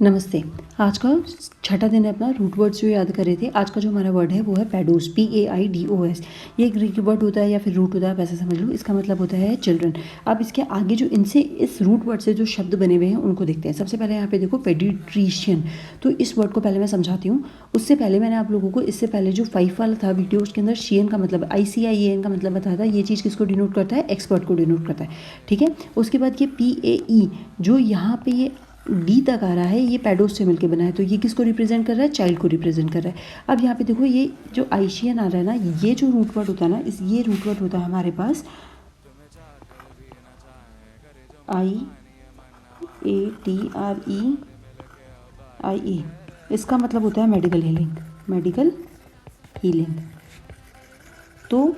नमस्ते। आज का छठा दिन है अपना रूट वर्ड्स जो याद कर रहे थे। आज का जो हमारा वर्ड है वो है पैडोस, PAIDOS। ये एक ग्रीक वर्ड होता है या फिर रूट होता है, वैसे समझ लो। इसका मतलब होता है चिल्ड्रन। अब इसके आगे जो इनसे इस रूट वर्ड से जो शब्द बने हुए हैं उनको देखते हैं। सबसे पहले यहाँ पे देखो पेडिट्रिशियन। तो इस वर्ड को पहले मैं समझाती हूँ। उससे पहले मैंने आप लोगों को इससे पहले जो 5 वाला था वीडियो, उसके अंदर शियन का मतलब ICIAN का मतलब बताया था। ये चीज़ किसको डिनोट करता है? एक्सपर्ट को डिनोट करता है। ठीक है। उसके बाद ये PAE जो यहाँ पे ये डी तक आ रहा है, ये पैडोस से मिलके बना है। तो ये किसको रिप्रेजेंट कर रहा है? चाइल्ड को रिप्रेजेंट कर रहा है। अब यहाँ पे देखो ये जो आइशियन आ रहा है ना, ये जो रूट वर्ड होता है ना, ये रूट वर्ड होता है हमारे पास IATREIE। इसका मतलब होता है मेडिकल हीलिंग। Medical healing. तो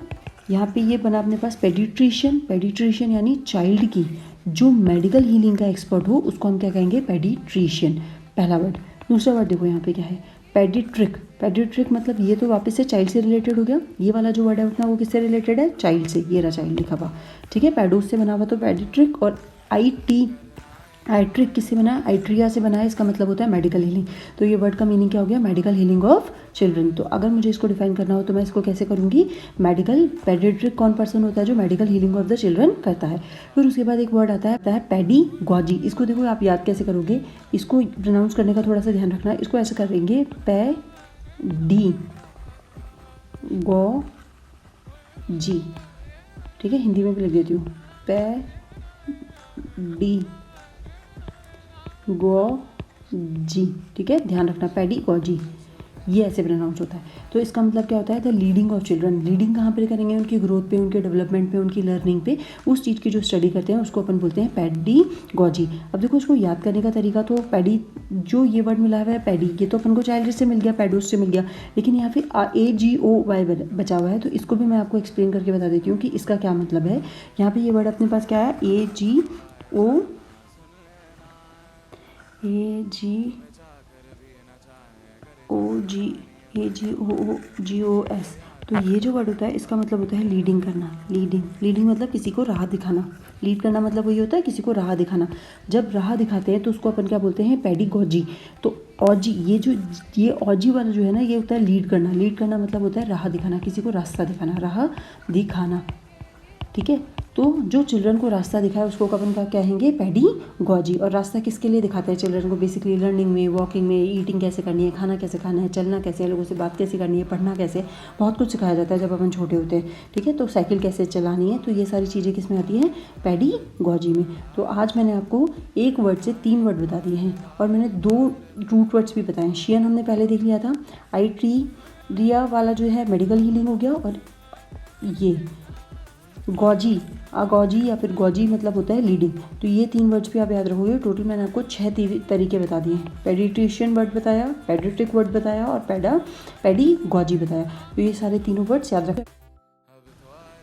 यहाँ पे ये बना अपने पास पेडिट्रिशियन। पेडिट्रिशियन यानी चाइल्ड की जो मेडिकल हीलिंग का एक्सपर्ट हो, उसको हम क्या कहेंगे? पेडिट्रिशियन। पहला वर्ड। दूसरा वर्ड देखो यहाँ पे क्या है? पेडिट्रिक। पेडिट्रिक मतलब ये तो वापस से चाइल्ड से रिलेटेड हो गया। ये वाला जो वर्ड है अपना वो किससे रिलेटेड है? चाइल्ड से। ये रहा चाइल्ड लिखा हुआ। ठीक है। पैडोस से बना हुआ तो पेडिट्रिक। और आइट्रिक किससे बना है? आइट्रिया से बना है। इसका मतलब होता है मेडिकल हीलिंग। तो ये वर्ड का मीनिंग क्या हो गया? Medical healing of children. तो अगर मुझे इसको डिफाइन करना हो तो मैं इसको कैसे करूँगी? मेडिकल पेडिट्रिक कौन पर्सन होता है जो medical healing of the children करता है। फिर उसके बाद एक वर्ड आता है पेडिगॉजी। इसको देखो आप याद कैसे करोगे? इसको प्रोनाउंस करने का थोड़ा सा ध्यान रखना। इसको ऐसे करेंगे पेडिगॉजी। ठीक है। हिंदी में भी लिख देती हूँ, पेडिगॉजी। ठीक है। ध्यान रखना, पेडिगॉजी ये ऐसे प्रोनाउंस होता है। तो इसका मतलब क्या होता है? The leading of children. Leading कहाँ पे करेंगे? उनकी ग्रोथ पे, उनके डेवलपमेंट पे, उनकी लर्निंग पे, उस चीज़ की जो स्टडी करते हैं उसको अपन बोलते हैं पेडिगॉजी। अब देखो इसको याद करने का तरीका, तो पेडी जो ये वर्ड मिला हुआ है पेडी, ये तो अपन को चाइल्ड से मिल गया, पैडोस से मिल गया। लेकिन यहाँ पे AGOY बचा हुआ है, तो इसको भी मैं आपको एक्सप्लेन करके बता देती हूँ कि इसका क्या मतलब है। यहाँ पे ये वर्ड अपने पास क्या है? AGOGOS। तो ये जो वर्ड होता है इसका मतलब होता है लीडिंग करना। लीडिंग मतलब किसी को राह दिखाना। लीड करना मतलब वही होता है किसी को राह दिखाना। जब राह दिखाते हैं तो उसको अपन क्या बोलते हैं? पेडिगॉजी। तो ऑजी, ये ऑजी वाला जो है ना, ये होता है लीड करना। लीड करना मतलब होता है राह दिखाना, किसी को रास्ता दिखाना, राह दिखाना। ठीक है। तो जो चिल्ड्रन को रास्ता दिखाए उसको अपन क्या कहेंगे? पेडिगॉजी। और रास्ता किसके लिए दिखाते हैं चिल्ड्रन को? बेसिकली लर्निंग में, वॉकिंग में, ईटिंग कैसे करनी है, खाना कैसे खाना है, चलना कैसे है, लोगों से बात कैसे करनी है, पढ़ना कैसे, बहुत कुछ सिखाया जाता है जब अपन छोटे होते हैं। ठीक है। तो साइकिल कैसे चलानी है, तो ये सारी चीज़ें किस में आती हैं? पेडिगॉजी में। तो आज मैंने आपको एक वर्ड से 3 वर्ड बता दिए हैं और मैंने 2 रूट वर्ड्स भी बताए। शियन हमने पहले देख लिया था। आइट्रिया वाला जो है मेडिकल हीलिंग हो गया। और ये गॉजी, अगॉजी या फिर गॉजी मतलब होता है लीडिंग। तो ये 3 वर्ड्स भी आप याद रखोगे। टोटल मैंने आपको 6 तरीके बता दिए हैं। पेडिट्रिशियन वर्ड बताया, पेडिट्रिक वर्ड बताया और पेडिगॉजी बताया। तो ये सारे तीनों वर्ड्स याद रखें।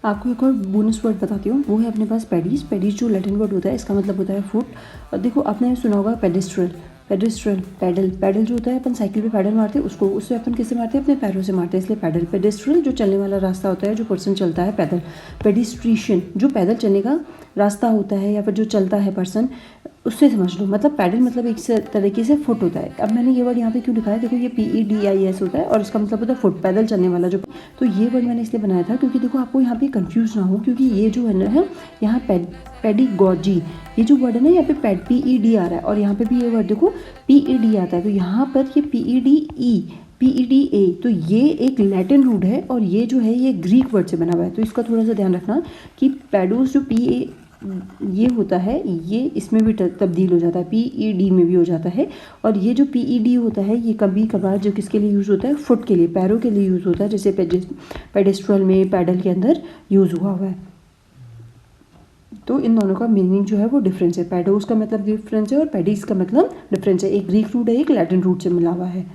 आपको एक और बोनस वर्ड बताती हूँ, वो है अपने पास पेडिस। पेडिस जो लैटिन वर्ड होता है, इसका मतलब होता है फुट। और देखो आपने सुना होगा पेडिस्ट्रल। पैडल जो होता है, अपन साइकिल पे पैडल मारते हैं, उससे अपन किससे मारते हैं? अपने पैरों से मारते हैं, इसलिए पैडल। पेडिस्ट्रल जो चलने वाला रास्ता होता है, जो पर्सन चलता है पैदल। पेडिस्ट्रिशियन जो पैदल चलने का रास्ता होता है या फिर जो चलता है पर्सन, उससे समझ लो। मतलब पैडल मतलब एक तरीके से फुट होता है। अब मैंने ये वर्ड यहाँ पे क्यों लिखा है? देखो ये PEDIS होता है और इसका मतलब होता है फुट, पैदल चलने वाला जो। तो ये वर्ड मैंने इसलिए बनाया था क्योंकि देखो आपको यहाँ पे कंफ्यूज ना हो, क्योंकि ये जो है ना, यहाँ पेडिगॉजी, ये जो वर्ड है ना, यहाँ पे PED आ रहा है और यहाँ पे भी ये वर्ड देखो PED आता है। तो यहाँ पर ये PEDA, तो ये एक लैटिन रूट है और ये जो है ये ग्रीक वर्ड से बना हुआ है। तो इसका थोड़ा सा ध्यान रखना कि पैडोस जो ये होता है, ये इसमें भी तब्दील हो जाता है, PED में भी हो जाता है। और ये जो PED होता है, ये कभी कभार जो किसके लिए यूज़ होता है? फुट के लिए, पैरों के लिए यूज़ होता है, जैसे पेडिस्ट्रल में पैडल के अंदर यूज़ हुआ है। तो इन दोनों का मीनिंग जो है वो डिफरेंस है। पैडोस का मतलब डिफरेंस है और पेडिस का मतलब डिफरेंस है। एक ग्रीक रूट है, एक लैटिन रूट से मिला हुआ है।